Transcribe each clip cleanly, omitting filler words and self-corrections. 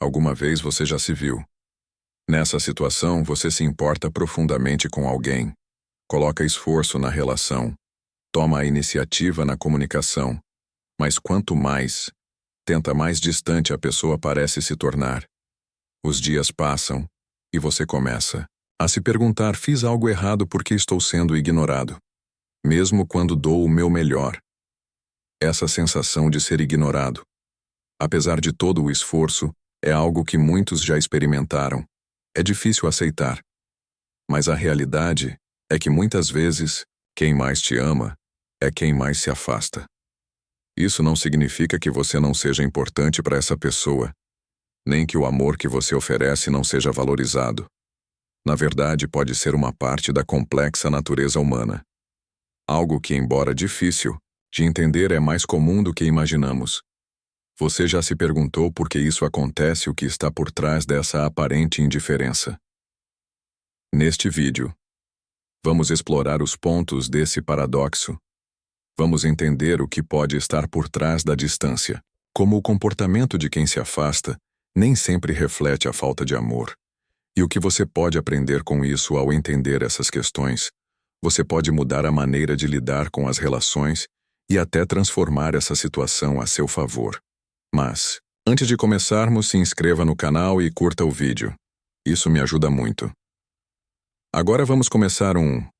Alguma vez você já se viu. Nessa situação, você se importa profundamente com alguém, coloca esforço na relação, toma a iniciativa na comunicação, mas quanto mais, tenta mais distante a pessoa parece se tornar. Os dias passam e você começa a se perguntar: fiz algo errado porque estou sendo ignorado? Mesmo quando dou o meu melhor. Essa sensação de ser ignorado, apesar de todo o esforço, é algo que muitos já experimentaram. É difícil aceitar. Mas a realidade é que muitas vezes, quem mais te ama é quem mais se afasta. Isso não significa que você não seja importante para essa pessoa, nem que o amor que você oferece não seja valorizado. Na verdade, pode ser uma parte da complexa natureza humana. Algo que, embora difícil de entender, é mais comum do que imaginamos. Você já se perguntou por que isso acontece, o que está por trás dessa aparente indiferença? Neste vídeo, vamos explorar os pontos desse paradoxo. Vamos entender o que pode estar por trás da distância, como o comportamento de quem se afasta nem sempre reflete a falta de amor, e o que você pode aprender com isso. Ao entender essas questões, você pode mudar a maneira de lidar com as relações e até transformar essa situação a seu favor. Mas, antes de começarmos, se inscreva no canal e curta o vídeo. Isso me ajuda muito. Agora vamos começar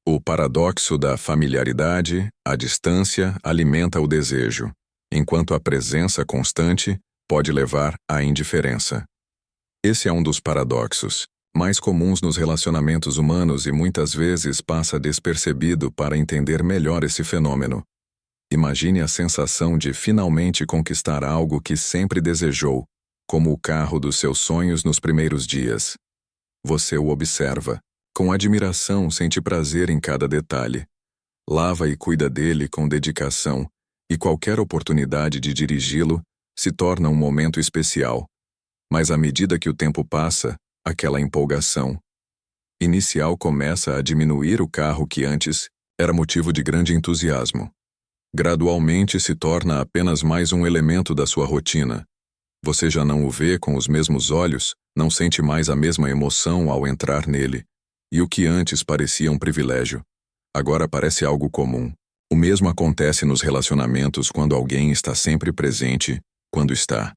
o paradoxo da familiaridade. A distância alimenta o desejo, enquanto a presença constante pode levar à indiferença. Esse é um dos paradoxos mais comuns nos relacionamentos humanos e muitas vezes passa despercebido. Para entender melhor esse fenômeno, imagine a sensação de finalmente conquistar algo que sempre desejou, como o carro dos seus sonhos nos primeiros dias. Você o observa com admiração, sente prazer em cada detalhe. Lava e cuida dele com dedicação, e qualquer oportunidade de dirigi-lo se torna um momento especial. Mas à medida que o tempo passa, aquela empolgação inicial começa a diminuir. O carro que antes era motivo de grande entusiasmo gradualmente se torna apenas mais um elemento da sua rotina. Você já não o vê com os mesmos olhos, não sente mais a mesma emoção ao entrar nele. E o que antes parecia um privilégio, agora parece algo comum. O mesmo acontece nos relacionamentos quando alguém está sempre presente, quando está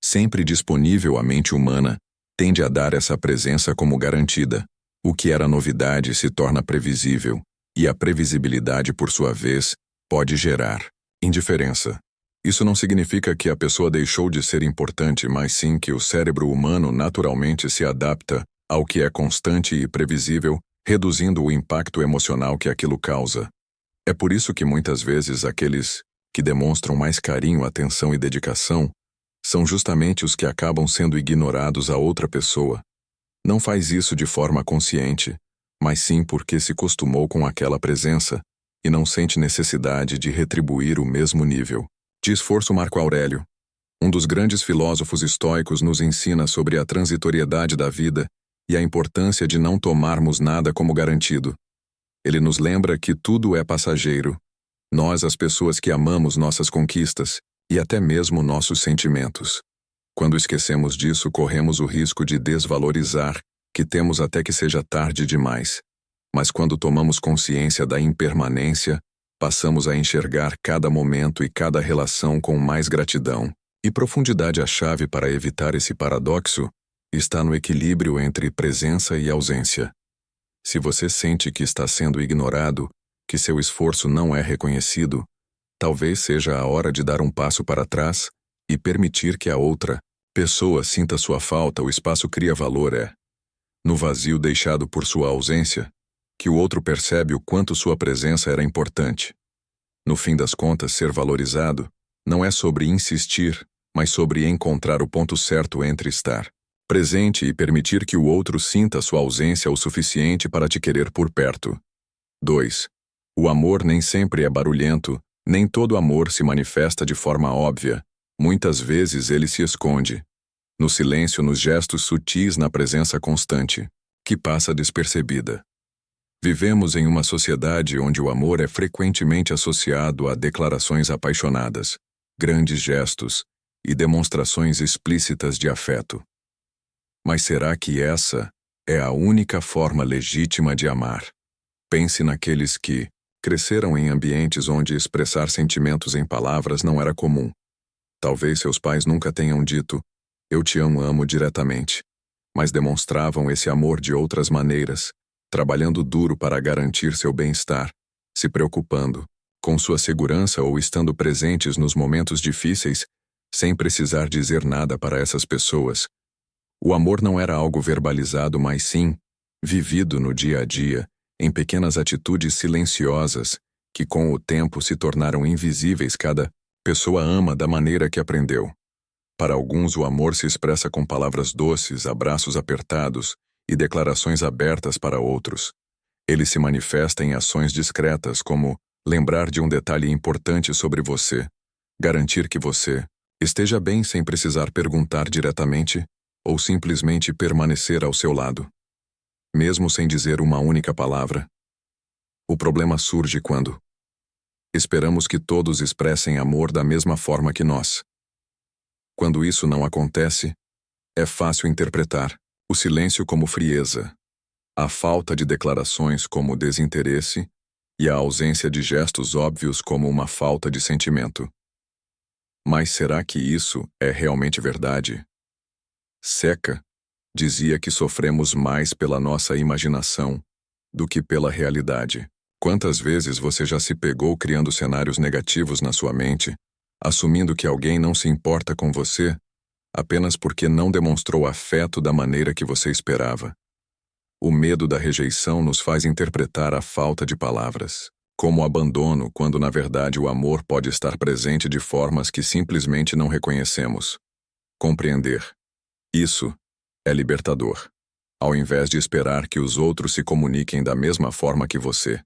sempre disponível. A mente humana tende a dar essa presença como garantida. O que era novidade se torna previsível, e a previsibilidade, por sua vez, pode gerar indiferença. Isso não significa que a pessoa deixou de ser importante, mas sim que o cérebro humano naturalmente se adapta ao que é constante e previsível, reduzindo o impacto emocional que aquilo causa. É por isso que muitas vezes aqueles que demonstram mais carinho, atenção e dedicação são justamente os que acabam sendo ignorados. A outra pessoa não faz isso de forma consciente, mas sim porque se acostumou com aquela presença e não sente necessidade de retribuir o mesmo nível de esforço. Marco Aurélio, um dos grandes filósofos estoicos, nos ensina sobre a transitoriedade da vida e a importância de não tomarmos nada como garantido. Ele nos lembra que tudo é passageiro. Nós, as pessoas que amamos, nossas conquistas e até mesmo nossos sentimentos. Quando esquecemos disso, corremos o risco de desvalorizar que temos até que seja tarde demais. Mas quando tomamos consciência da impermanência, passamos a enxergar cada momento e cada relação com mais gratidão e profundidade. A chave para evitar esse paradoxo está no equilíbrio entre presença e ausência. Se você sente que está sendo ignorado, que seu esforço não é reconhecido, talvez seja a hora de dar um passo para trás e permitir que a outra pessoa sinta sua falta. O espaço cria valor. É no vazio deixado por sua ausência que o outro percebe o quanto sua presença era importante. No fim das contas, ser valorizado não é sobre insistir, mas sobre encontrar o ponto certo entre estar presente e permitir que o outro sinta sua ausência o suficiente para te querer por perto. 2. O amor nem sempre é barulhento, nem todo amor se manifesta de forma óbvia. Muitas vezes ele se esconde no silêncio, nos gestos sutis, na presença constante, que passa despercebida. Vivemos em uma sociedade onde o amor é frequentemente associado a declarações apaixonadas, grandes gestos e demonstrações explícitas de afeto. Mas será que essa é a única forma legítima de amar? Pense naqueles que cresceram em ambientes onde expressar sentimentos em palavras não era comum. Talvez seus pais nunca tenham dito, "Eu te amo" diretamente, mas demonstravam esse amor de outras maneiras, trabalhando duro para garantir seu bem-estar, se preocupando com sua segurança ou estando presentes nos momentos difíceis, sem precisar dizer nada para essas pessoas. O amor não era algo verbalizado, mas sim vivido no dia a dia, em pequenas atitudes silenciosas que com o tempo se tornaram invisíveis. Cada pessoa ama da maneira que aprendeu. Para alguns, o amor se expressa com palavras doces, abraços apertados e declarações abertas. Para outros, ele se manifesta em ações discretas, como lembrar de um detalhe importante sobre você, garantir que você esteja bem sem precisar perguntar diretamente, ou simplesmente permanecer ao seu lado, mesmo sem dizer uma única palavra. O problema surge quando esperamos que todos expressem amor da mesma forma que nós. Quando isso não acontece, é fácil interpretar o silêncio como frieza, a falta de declarações como desinteresse e a ausência de gestos óbvios como uma falta de sentimento. Mas será que isso é realmente verdade? Seca dizia que sofremos mais pela nossa imaginação do que pela realidade. Quantas vezes você já se pegou criando cenários negativos na sua mente, assumindo que alguém não se importa com você apenas porque não demonstrou afeto da maneira que você esperava? O medo da rejeição nos faz interpretar a falta de palavras como abandono, quando na verdade o amor pode estar presente de formas que simplesmente não reconhecemos. Compreender isso é libertador, ao invés de esperar que os outros se comuniquem da mesma forma que você.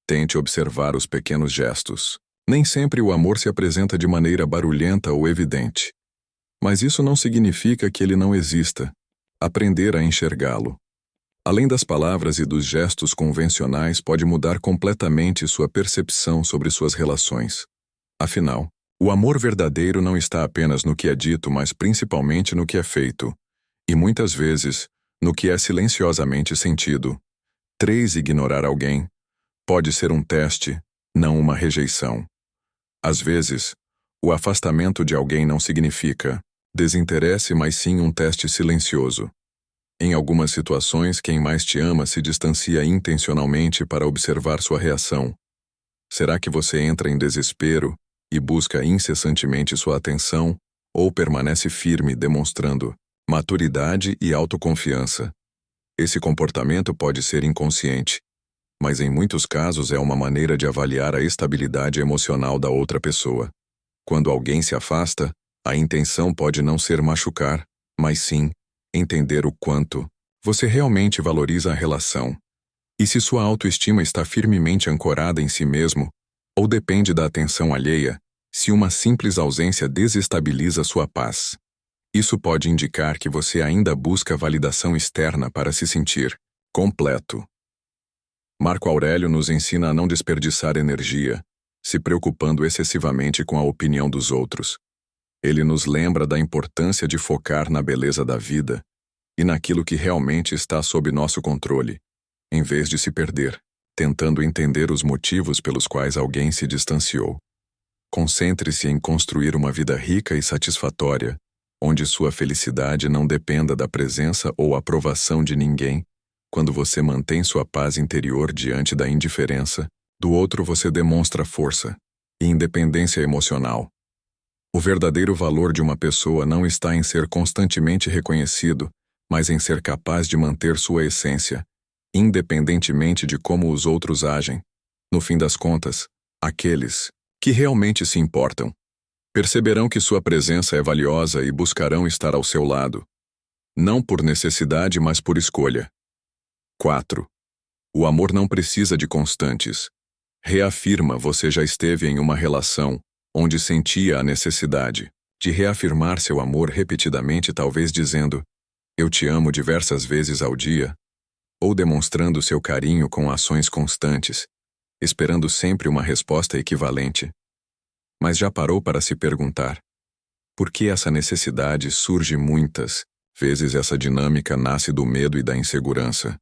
Tente observar os pequenos gestos. Nem sempre o amor se apresenta de maneira barulhenta ou evidente. Mas isso não significa que ele não exista. Aprender a enxergá-lo, além das palavras e dos gestos convencionais, pode mudar completamente sua percepção sobre suas relações. Afinal, o amor verdadeiro não está apenas no que é dito, mas principalmente no que é feito, e muitas vezes, no que é silenciosamente sentido. 3. Ignorar alguém pode ser um teste, não uma rejeição. Às vezes, o afastamento de alguém não significa desinteresse, mas sim um teste silencioso. Em algumas situações, quem mais te ama se distancia intencionalmente para observar sua reação. Será que você entra em desespero e busca incessantemente sua atenção, ou permanece firme, demonstrando maturidade e autoconfiança? Esse comportamento pode ser inconsciente, mas em muitos casos é uma maneira de avaliar a estabilidade emocional da outra pessoa. Quando alguém se afasta, a intenção pode não ser machucar, mas sim entender o quanto você realmente valoriza a relação. E se sua autoestima está firmemente ancorada em si mesmo, ou depende da atenção alheia, se uma simples ausência desestabiliza sua paz. Isso pode indicar que você ainda busca validação externa para se sentir completo. Marco Aurélio nos ensina a não desperdiçar energia, se preocupando excessivamente com a opinião dos outros. Ele nos lembra da importância de focar na beleza da vida e naquilo que realmente está sob nosso controle, em vez de se perder, tentando entender os motivos pelos quais alguém se distanciou. Concentre-se em construir uma vida rica e satisfatória, onde sua felicidade não dependa da presença ou aprovação de ninguém. Quando você mantém sua paz interior diante da indiferença do outro, você demonstra força e independência emocional. O verdadeiro valor de uma pessoa não está em ser constantemente reconhecido, mas em ser capaz de manter sua essência, independentemente de como os outros agem. No fim das contas, aqueles que realmente se importam perceberão que sua presença é valiosa e buscarão estar ao seu lado, não por necessidade, mas por escolha. 4. O amor não precisa de constantes. Reafirma: você já esteve em uma relação onde sentia a necessidade de reafirmar seu amor repetidamente, talvez dizendo "eu te amo" diversas vezes ao dia, ou demonstrando seu carinho com ações constantes, esperando sempre uma resposta equivalente. Mas já parou para se perguntar: Porque essa necessidade surge muitas vezes, essa dinâmica nasce do medo e da insegurança.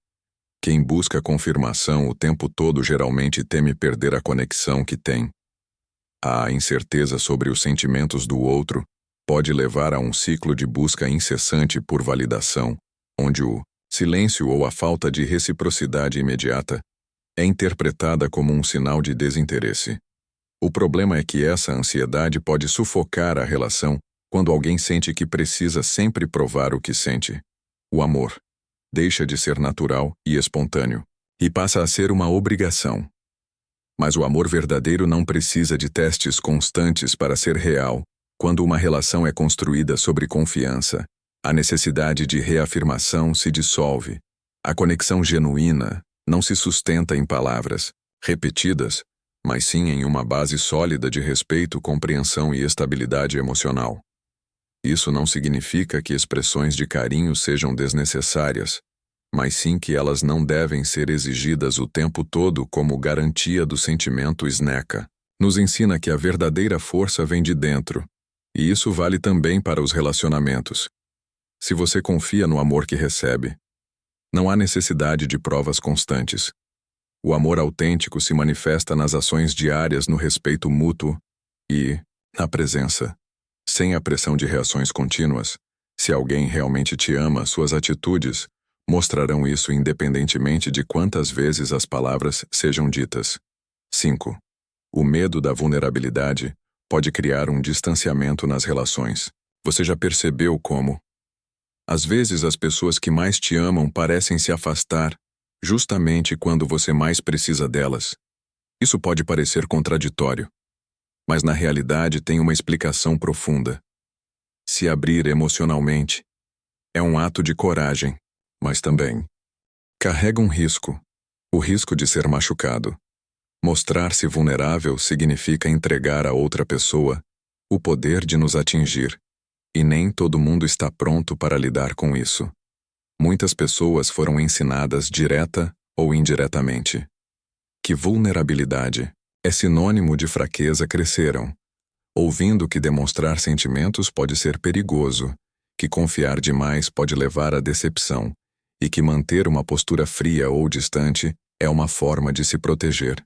Quem busca confirmação o tempo todo geralmente teme perder a conexão que tem. A incerteza sobre os sentimentos do outro pode levar a um ciclo de busca incessante por validação, onde o silêncio ou a falta de reciprocidade imediata é interpretada como um sinal de desinteresse. O problema é que essa ansiedade pode sufocar a relação quando alguém sente que precisa sempre provar o que sente. O amor deixa de ser natural e espontâneo e passa a ser uma obrigação. Mas o amor verdadeiro não precisa de testes constantes para ser real. Quando uma relação é construída sobre confiança, a necessidade de reafirmação se dissolve. A conexão genuína não se sustenta em palavras repetidas, mas sim em uma base sólida de respeito, compreensão e estabilidade emocional. Isso não significa que expressões de carinho sejam desnecessárias, mas sim que elas não devem ser exigidas o tempo todo como garantia do sentimento. Seneca nos ensina que a verdadeira força vem de dentro, e isso vale também para os relacionamentos. Se você confia no amor que recebe, não há necessidade de provas constantes. O amor autêntico se manifesta nas ações diárias, no respeito mútuo e na presença. Sem a pressão de reações contínuas, se alguém realmente te ama, suas atitudes mostrarão isso independentemente de quantas vezes as palavras sejam ditas. 5. O medo da vulnerabilidade pode criar um distanciamento nas relações. Você já percebeu como, às vezes, as pessoas que mais te amam parecem se afastar justamente quando você mais precisa delas? Isso pode parecer contraditório, mas na realidade tem uma explicação profunda. Se abrir emocionalmente é um ato de coragem, mas também carrega um risco, o risco de ser machucado. Mostrar-se vulnerável significa entregar a outra pessoa o poder de nos atingir, e nem todo mundo está pronto para lidar com isso. Muitas pessoas foram ensinadas direta ou indiretamente que vulnerabilidade é sinônimo de fraqueza. Cresceram ouvindo que demonstrar sentimentos pode ser perigoso, que confiar demais pode levar à decepção e que manter uma postura fria ou distante é uma forma de se proteger.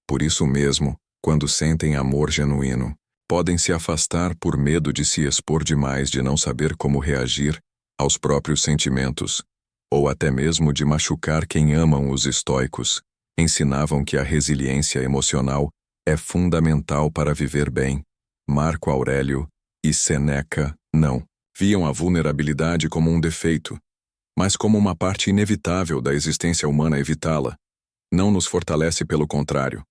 Por isso mesmo, quando sentem amor genuíno, podem se afastar por medo de se expor demais, de não saber como reagir aos próprios sentimentos, ou até mesmo de machucar quem amam. Os estoicos ensinavam que a resiliência emocional é fundamental para viver bem. Marco Aurélio e Seneca não viam a vulnerabilidade como um defeito, mas como uma parte inevitável da existência humana. Evitá-la não nos fortalece, pelo contrário,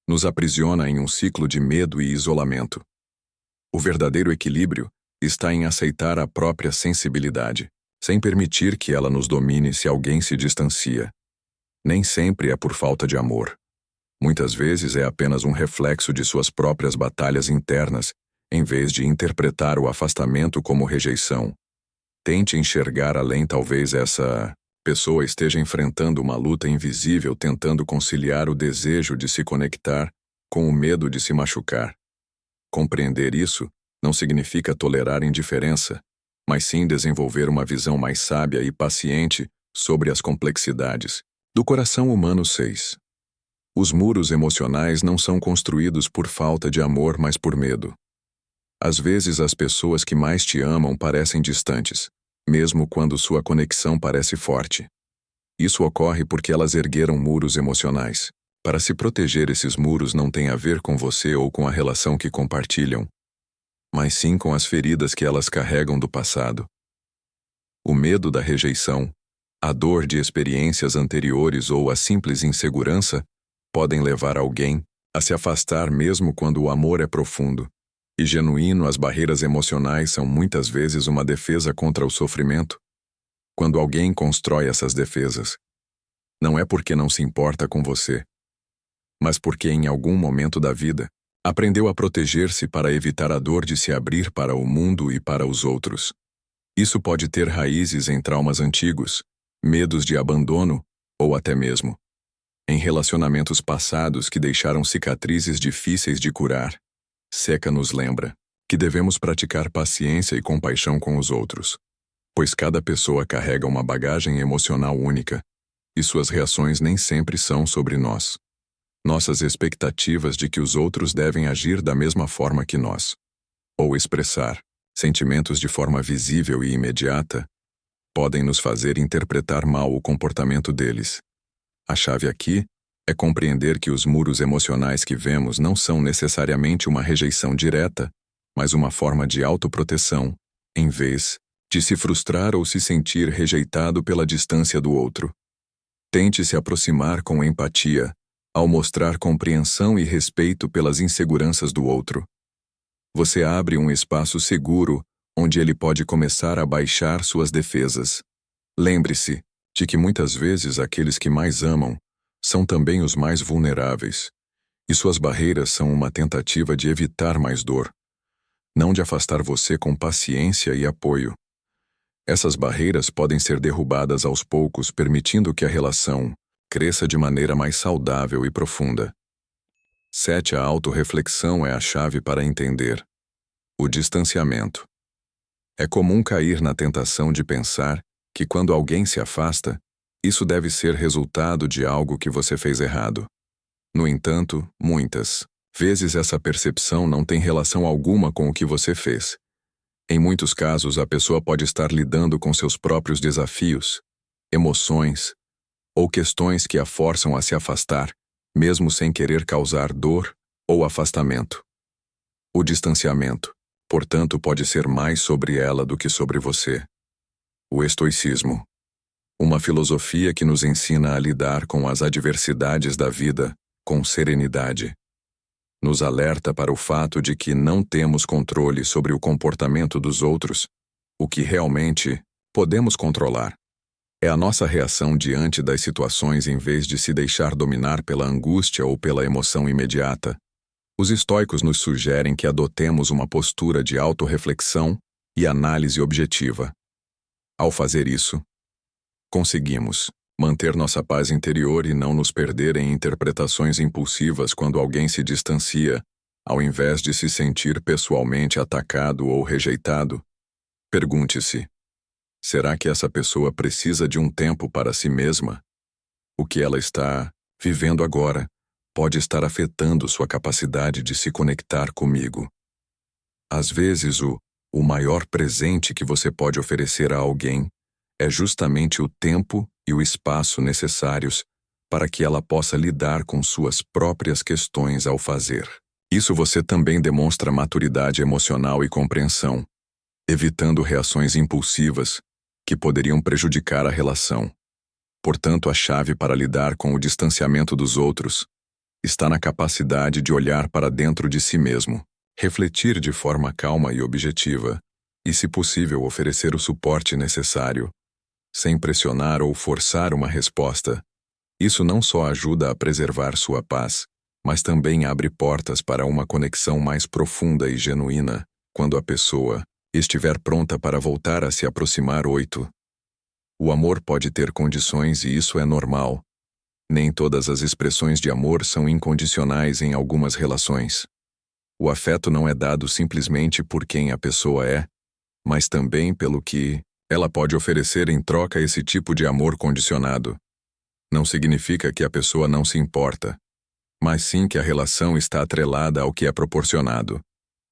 nos aprisiona em um ciclo de medo e isolamento. O verdadeiro equilíbrio está em aceitar a própria sensibilidade, sem permitir que ela nos domine. Se alguém se distancia, nem sempre é por falta de amor. Muitas vezes é apenas um reflexo de suas próprias batalhas internas, em vez de interpretar o afastamento como rejeição. Tente enxergar além. Talvez essa pessoa esteja enfrentando uma luta invisível, tentando conciliar o desejo de se conectar com o medo de se machucar. Compreender isso não significa tolerar indiferença, mas sim desenvolver uma visão mais sábia e paciente sobre as complexidades do coração humano. 6. Os muros emocionais não são construídos por falta de amor, mas por medo. Às vezes as pessoas que mais te amam parecem distantes, mesmo quando sua conexão parece forte. Isso ocorre porque elas ergueram muros emocionais. Para se proteger, esses muros não têm a ver com você ou com a relação que compartilham, mas sim com as feridas que elas carregam do passado. O medo da rejeição, a dor de experiências anteriores ou a simples insegurança podem levar alguém a se afastar mesmo quando o amor é profundo e genuíno. As barreiras emocionais são muitas vezes uma defesa contra o sofrimento. Quando alguém constrói essas defesas, não é porque não se importa com você, mas porque em algum momento da vida aprendeu a proteger-se para evitar a dor de se abrir para o mundo e para os outros. Isso pode ter raízes em traumas antigos, medos de abandono ou até mesmo em relacionamentos passados que deixaram cicatrizes difíceis de curar. Seneca nos lembra que devemos praticar paciência e compaixão com os outros, pois cada pessoa carrega uma bagagem emocional única, e suas reações nem sempre são sobre nós. Nossas expectativas de que os outros devem agir da mesma forma que nós, ou expressar sentimentos de forma visível e imediata, podem nos fazer interpretar mal o comportamento deles. A chave aqui é compreender que os muros emocionais que vemos não são necessariamente uma rejeição direta, mas uma forma de autoproteção, em vez de se frustrar ou se sentir rejeitado pela distância do outro. Tente se aproximar com empatia, ao mostrar compreensão e respeito pelas inseguranças do outro. Você abre um espaço seguro onde ele pode começar a baixar suas defesas. Lembre-se de que muitas vezes aqueles que mais amam são também os mais vulneráveis, e suas barreiras são uma tentativa de evitar mais dor, não de afastar você com paciência e apoio. Essas barreiras podem ser derrubadas aos poucos, permitindo que a relação cresça de maneira mais saudável e profunda. 7. A autorreflexão é a chave para entender o distanciamento. É comum cair na tentação de pensar que quando alguém se afasta, isso deve ser resultado de algo que você fez errado. No entanto, muitas vezes essa percepção não tem relação alguma com o que você fez. Em muitos casos, a pessoa pode estar lidando com seus próprios desafios, emoções ou questões que a forçam a se afastar, mesmo sem querer causar dor ou afastamento. O distanciamento, portanto, pode ser mais sobre ela do que sobre você. O estoicismo, uma filosofia que nos ensina a lidar com as adversidades da vida com serenidade, nos alerta para o fato de que não temos controle sobre o comportamento dos outros. O que realmente podemos controlar é a nossa reação diante das situações em vez de se deixar dominar pela angústia ou pela emoção imediata. Os estoicos nos sugerem que adotemos uma postura de autorreflexão e análise objetiva. Ao fazer isso, conseguimos manter nossa paz interior e não nos perder em interpretações impulsivas quando alguém se distancia, ao invés de se sentir pessoalmente atacado ou rejeitado. Pergunte-se: será que essa pessoa precisa de um tempo para si mesma? O que ela está vivendo agora pode estar afetando sua capacidade de se conectar comigo. Às vezes, o maior presente que você pode oferecer a alguém é justamente o tempo e o espaço necessários para que ela possa lidar com suas próprias questões ao fazer. Isso você também demonstra maturidade emocional e compreensão, evitando reações impulsivas que poderiam prejudicar a relação. Portanto, a chave para lidar com o distanciamento dos outros está na capacidade de olhar para dentro de si mesmo, refletir de forma calma e objetiva, e, se possível, oferecer o suporte necessário, sem pressionar ou forçar uma resposta. Isso não só ajuda a preservar sua paz, mas também abre portas para uma conexão mais profunda e genuína, quando a pessoa estiver pronta para voltar a se aproximar. 8. O amor pode ter condições e isso é normal. Nem todas as expressões de amor são incondicionais em algumas relações. O afeto não é dado simplesmente por quem a pessoa é, mas também pelo que ela pode oferecer em troca. Esse tipo de amor condicionado não significa que a pessoa não se importa, mas sim que a relação está atrelada ao que é proporcionado,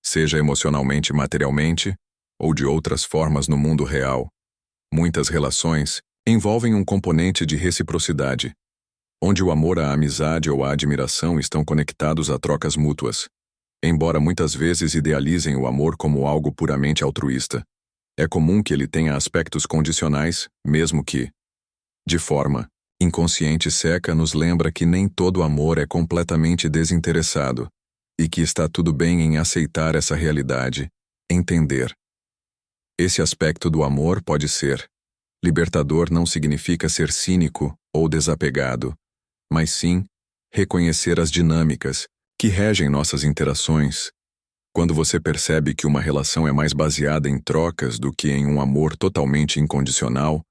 seja emocionalmente, materialmente, ou de outras formas no mundo real. Muitas relações envolvem um componente de reciprocidade, onde o amor, a amizade ou a admiração estão conectados a trocas mútuas. Embora muitas vezes idealizem o amor como algo puramente altruísta, é comum que ele tenha aspectos condicionais, mesmo que, de forma inconsciente, seca, nos lembra que nem todo amor é completamente desinteressado, e que está tudo bem em aceitar essa realidade, entender. Esse aspecto do amor pode ser libertador. Não significa ser cínico ou desapegado, mas sim reconhecer as dinâmicas que regem nossas interações. Quando você percebe que uma relação é mais baseada em trocas do que em um amor totalmente incondicional,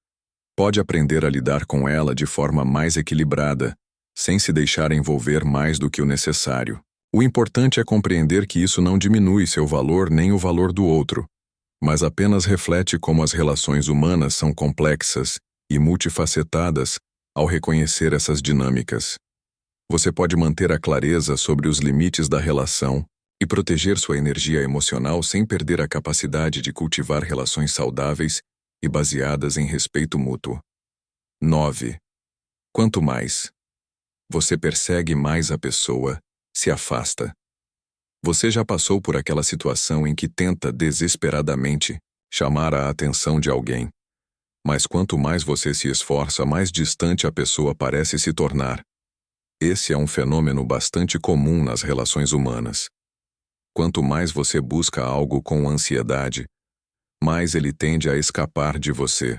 pode aprender a lidar com ela de forma mais equilibrada, sem se deixar envolver mais do que o necessário. O importante é compreender que isso não diminui seu valor nem o valor do outro, mas apenas reflete como as relações humanas são complexas e multifacetadas ao reconhecer essas dinâmicas. Você pode manter a clareza sobre os limites da relação e proteger sua energia emocional sem perder a capacidade de cultivar relações saudáveis e baseadas em respeito mútuo. 9. Quanto mais você persegue, mais a pessoa se afasta. Você já passou por aquela situação em que tenta desesperadamente chamar a atenção de alguém, mas quanto mais você se esforça, mais distante a pessoa parece se tornar. Esse é um fenômeno bastante comum nas relações humanas. Quanto mais você busca algo com ansiedade, mais ele tende a escapar de você.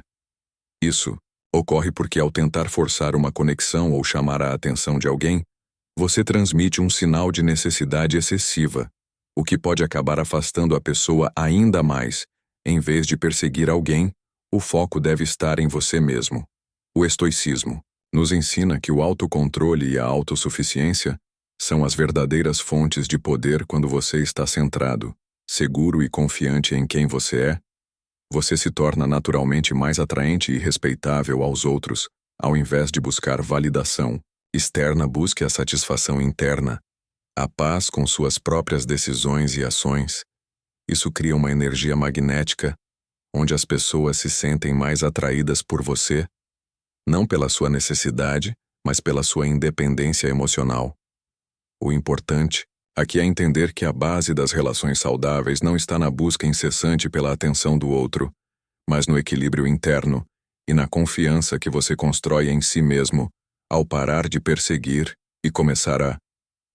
Isso ocorre porque, ao tentar forçar uma conexão ou chamar a atenção de alguém, você transmite um sinal de necessidade excessiva, o que pode acabar afastando a pessoa ainda mais. Em vez de perseguir alguém, o foco deve estar em você mesmo. O estoicismo nos ensina que o autocontrole e a autossuficiência são as verdadeiras fontes de poder. Quando você está centrado, seguro e confiante em quem você se torna naturalmente mais atraente e respeitável aos outros, ao invés de buscar validação externa. Busque a satisfação interna, a paz com suas próprias decisões e ações. Isso cria uma energia magnética, onde as pessoas se sentem mais atraídas por você, não pela sua necessidade, mas pela sua independência emocional. O importante aqui é entender que a base das relações saudáveis não está na busca incessante pela atenção do outro, mas no equilíbrio interno e na confiança que você constrói em si mesmo ao parar de perseguir e começar a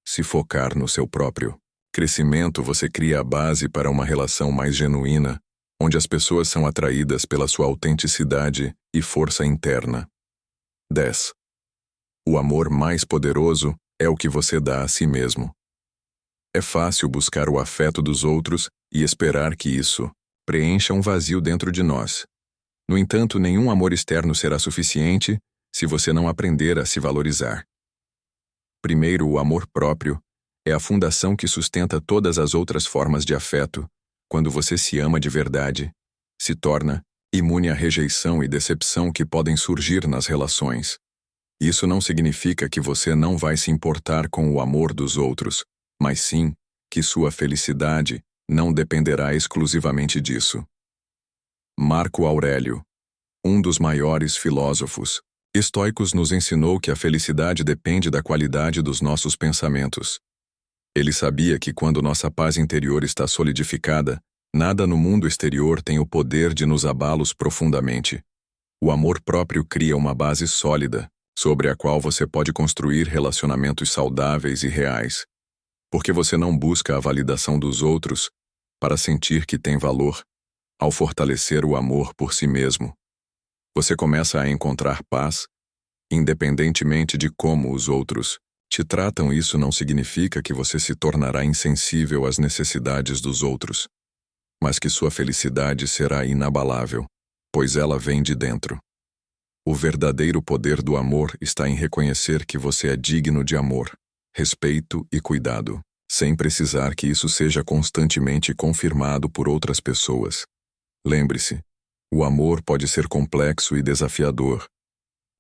se focar no seu próprio crescimento. Você cria a base para uma relação mais genuína, onde as pessoas são atraídas pela sua autenticidade e força interna. 10. O amor mais poderoso é o que você dá a si mesmo. É fácil buscar o afeto dos outros e esperar que isso preencha um vazio dentro de nós. No entanto, nenhum amor externo será suficiente se você não aprender a se valorizar. Primeiro, o amor próprio é a fundação que sustenta todas as outras formas de afeto. Quando você se ama de verdade, se torna imune à rejeição e decepção que podem surgir nas relações. Isso não significa que você não vai se importar com o amor dos outros, mas sim que sua felicidade não dependerá exclusivamente disso. Marco Aurélio, um dos maiores filósofos estoicos, nos ensinou que a felicidade depende da qualidade dos nossos pensamentos. Ele sabia que quando nossa paz interior está solidificada, nada no mundo exterior tem o poder de nos abá-los profundamente. O amor próprio cria uma base sólida, sobre a qual você pode construir relacionamentos saudáveis e reais. Porque você não busca a validação dos outros para sentir que tem valor. Ao fortalecer o amor por si mesmo, você começa a encontrar paz, independentemente de como os outros te tratam. Isso não significa que você se tornará insensível às necessidades dos outros, mas que sua felicidade será inabalável, pois ela vem de dentro. O verdadeiro poder do amor está em reconhecer que você é digno de amor, respeito e cuidado, sem precisar que isso seja constantemente confirmado por outras pessoas. Lembre-se, o amor pode ser complexo e desafiador,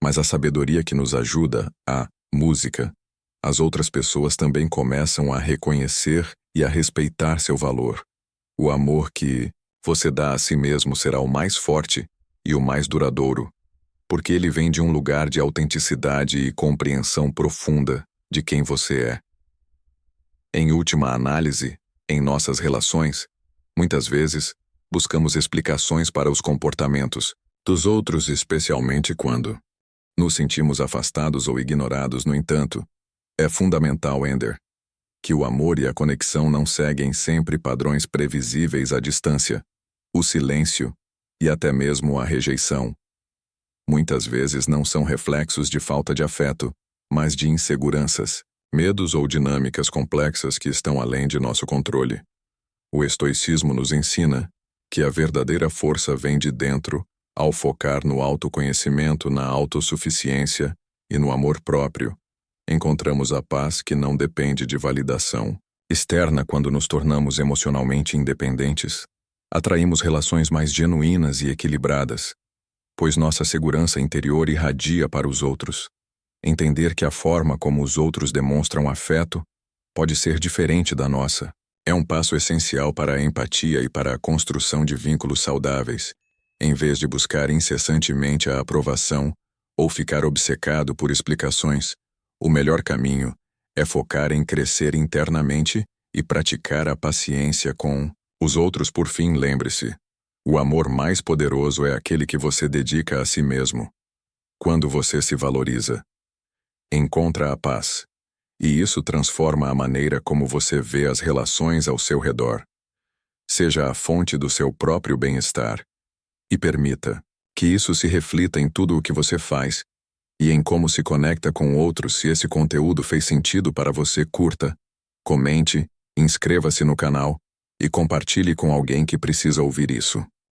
mas a sabedoria que nos ajuda, a música, as outras pessoas também começam a reconhecer e a respeitar seu valor. O amor que você dá a si mesmo será o mais forte e o mais duradouro, porque ele vem de um lugar de autenticidade e compreensão profunda de quem você é. Em última análise, em nossas relações, muitas vezes, buscamos explicações para os comportamentos dos outros, especialmente quando nos sentimos afastados ou ignorados. No entanto, é fundamental entender que o amor e a conexão não seguem sempre padrões previsíveis. À distância, o silêncio e até mesmo a rejeição muitas vezes não são reflexos de falta de afeto, mas de inseguranças, medos ou dinâmicas complexas que estão além de nosso controle. O estoicismo nos ensina que a verdadeira força vem de dentro, ao focar no autoconhecimento, na autossuficiência e no amor próprio, Encontramos a paz que não depende de validação externa quando nos tornamos emocionalmente independentes. Atraímos relações mais genuínas e equilibradas, pois nossa segurança interior irradia para os outros. Entender que a forma como os outros demonstram afeto pode ser diferente da nossa é um passo essencial para a empatia e para a construção de vínculos saudáveis, em vez de buscar incessantemente a aprovação ou ficar obcecado por explicações. O melhor caminho é focar em crescer internamente e praticar a paciência com os outros. Por fim, lembre-se: o amor mais poderoso é aquele que você dedica a si mesmo. Quando você se valoriza, encontra a paz, e isso transforma a maneira como você vê as relações ao seu redor. Seja a fonte do seu próprio bem-estar, e permita que isso se reflita em tudo o que você faz e em como se conecta com outros. Se esse conteúdo fez sentido para você, curta, comente, inscreva-se no canal e compartilhe com alguém que precisa ouvir isso.